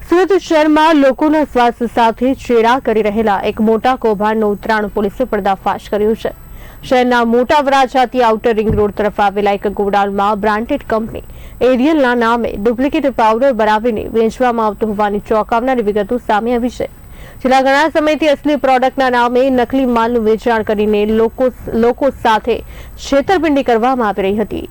સુરત શહેરમાં લોકોના સ્વાસ્થ્ય સાથે ચેડા કરી રહેલા એક મોટા કૌભાંડનો ઉત્તરાયણ પોલીસે પર્દાફાશ કર્યો છે। શહેરના મોટા વરાછાથી આઉટર રિંગ રોડ તરફ આવેલા એક ગોડાઉનમાં બ્રાન્ડેડ કંપની એરિયલના નામે ડુપ્લિકેટ પાવડર બનાવીને વેચવામાં આવતો હોવાની ચોંકાવનારી વિગતો સામે આવી છે। છેલ્લા ઘણા સમયથી અસલી પ્રોડક્ટના નામે નકલી માલનું વેચાણ કરીને લોકો સાથે છેતરપિંડી કરવામાં આવી રહી હતી।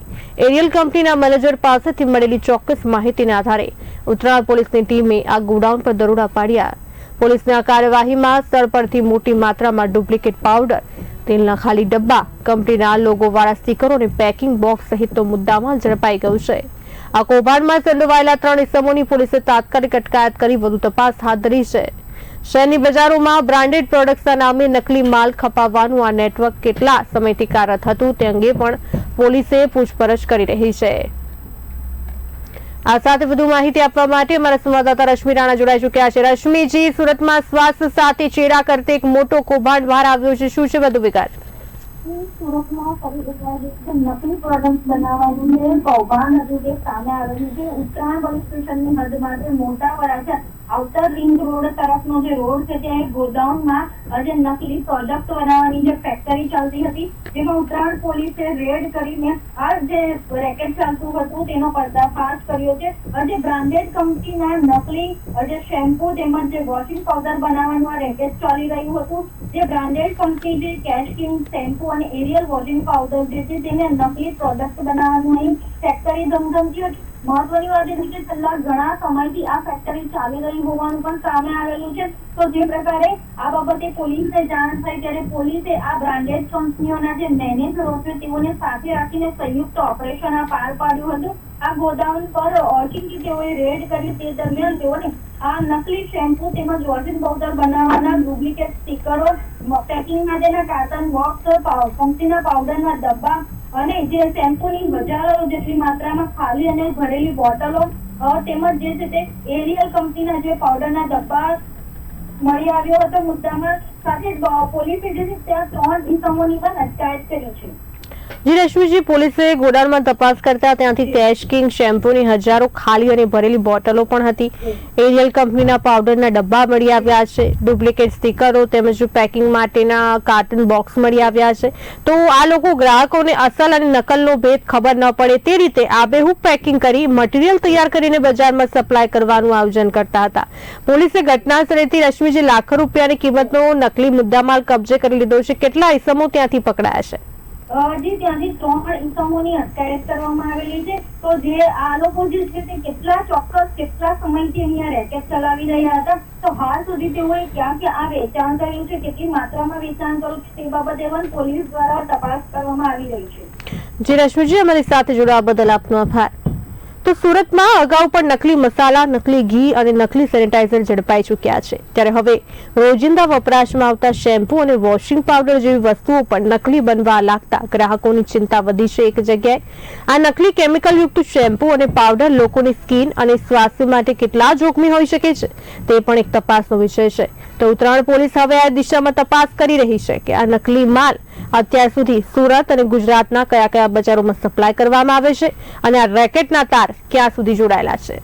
એરિયલ કંપનીના મેનેજર પાસેથી મળેલી ચોક્કસ માહિતીના આધારે ઉત્તરાયણ પોલીસની ટીમે આ ગોડાઉન પર દરોડા પાડ્યા। પોલીસની આ કાર્યવાહીમાં સ્થળ પરથી મોટી માત્રામાં ડુપ્લિકેટ પાવડર, તેલના ખાલી ડબ્બા, કંપનીના લોગોવાળા સ્ટીકરો અને પેકિંગ બોક્સ સહિતનો મુદ્દામાલ ઝડપાઈ ગયો છે। આ કૌભાંડમાં સંડોવાયેલા 3 ઇસમોની પોલીસે તાત્કાલિક અટકાયત કરી વધુ તપાસ હાથ ધરી છે। શહેરની બજારોમાં બ્રાન્ડેડ પ્રોડક્ટ્સના નામે નકલી માલ ખપાવવાનું આ નેટવર્ક કેટલા સમયથી કાર્યરત હતું તે અંગે પણ પોલીસે પૂછપરછ કરી રહી છે। આ સાથે વધુ માહિતી આપવા માટે અમારા સંવાદદાતા રશ્મિ રાણા જોડાઈ ચૂક્યા છે। રશ્મિજી, સુરતમાં સ્વાસ્થ્ય સાથે ચેડા કરતે એક મોટો કૌભાંડ બહાર આવ્યો છે, શું છે વધુ વિગત? નકલી પ્રોડક્ટ બનાવવાનું જે કૌભાંડ હતું તે સામે આવેલું છે। ઉત્તરાયણ પોલીસ સ્ટેશનની હદમાં મોટા વરાછા આઉટર રિંગ રોડ તરફનો જે રોડ છે ત્યાં એક ગોડાઉનમાં જે નકલી પ્રોડક્ટ બનાવવાની જે ફેક્ટરી ચાલતી હતી જેમાં ઉત્તરાયણ પોલીસે રેડ કરીને આ જે રેકેટ ચાલતું હતું તેનો પર્દાફાશ કર્યો છે। જે બ્રાન્ડેડ કંપનીના નકલી જે શેમ્પુ તેમજ જે વોશિંગ પાવડર બનાવવાનું આ રેકેટ ચાલી રહ્યું હતું। જે બ્રાન્ડેડ કંપની જે કેશ કિંગ શેમ્પુ અને એરિયલ વોશિંગ પાવડર જે છે તેને નકલી પ્રોડક્ટ બનાવવાનું અહીં ફેક્ટરી ધમધમતી હતી। મહત્વની વાત એ છે કે છેલ્લા ઘણા સમયથી આ ફેક્ટરી ચાલી રહી હોવાનું પણ સામે આવેલું છે। તો જે પ્રકારે આ બાબતે પોલીસને જાણ થઈ ત્યારે પોલીસે આ બ્રાન્ડેડ કંપનીઓના જે મેનેજરો છે તેઓને સાથે રાખીને સંયુક્ત ઓપરેશન પાર પાડ્યું હતું। આ ગોડાઉન પર ઓચિંતી તેઓએ રેડ કરી તે દરમિયાન તેઓને આ નકલી શેમ્પુ તેમજ વોશિંગ પાવડર બનાવવાના ડુપ્લિકેટ સ્ટીકરો, પેકિંગ માટેના કાર્ટન બોક્સ, કંપનીના પાવડરના ડબ્બા અને જે શેમ્પુની હજારો જેટલી માત્રામાં ખાલી અને ભરેલી બોટલો તેમજ જે છે તે એરિયલ કંપનીના જે પાવડરના ડબ્બા મળી આવ્યો હતો મુદ્દામાં। સાથે પોલીસે જે છે ત્યાં 3 ઇસમોની પણ અટકાયત કરી છે। જી રશ્મિજી, પોલીસે ગોડાઉનમાં તપાસ કરતા ત્યાંથી કેશ કિંગ શેમ્પૂની હજારો ખાલી અને ભરેલી બોટલો પણ હતી। એરિયલ કંપનીના પાવડરના ડબ્બા મળી આવ્યા છે, ડુપ્લિકેટ સ્ટીકરો તેમજ પેકિંગ માટેના કાર્ટન બોક્સ મળી આવ્યા છે। તો આ લોકો ગ્રાહકોને અસલ અને નકલનો ભેદ ખબર ન પડે તે રીતે આબેહૂબ પેકિંગ કરી મટીરિયલ તૈયાર કરીને બજારમાં સપ્લાય કરવાનું આયોજન કરતા હતા। પોલીસે ઘટના સ્થળેથી રશ્મિજી લાખો રૂપિયાની કિંમતનો નકલી મુદ્દામાલ કબજે કરી લીધો છે। કેટલા ઇસમો ત્યાંથી પકડાયા છે? ત્યાંથી 3 ઇસમોની અટકાયત કરવામાં આવેલી છે। તો જે આ લોકો જે છે તે કેટલા સમયથી અહીંયા રેકેટ ચલાવી રહ્યા હતા, તો હાલ સુધી તેઓએ ક્યાં આ વેચાણ કર્યું છે, કેટલી માત્રામાં વેચાણ કર્યું છે તે બાબતે પણ પોલીસ દ્વારા તપાસ કરવામાં આવી રહી છે। જી રશ્મિજી, અમારી સાથે જોડાવા બદલ આપનો આભાર। તો સુરતમાં અગાઉ પણ નકલી મસાલા, નકલી ઘી અને નકલી સેનેટાઈઝર ઝડપાઈ ચૂક્યા છે, ત્યારે હવે રોજિંદા વપરાશમાં આવતા શેમ્પુ અને વોશિંગ પાવડર જેવી વસ્તુઓ પણ નકલી બનવા લાગતા ગ્રાહકોની ચિંતા વધી છે। એક જગ્યાએ આ નકલી કેમિકલયુક્ત શેમ્પુ અને પાવડર લોકોની સ્કિન અને સ્વાસ્થ્ય માટે કેટલા જોખમી હોઈ શકે છે તે પણ એક તપાસનો વિષય છે। તો ઉત્તરાયણ પોલીસ હવે આ દિશામાં તપાસ કરી રહી છે કે આ નકલી માલ અત્યાર સુધી સુરત અને ગુજરાતના કયા કયા બજારોમાં સપ્લાય કરવામાં આવે છે અને આ રેકેટના તાર ક્યાં સુધી જોડાયેલા છે।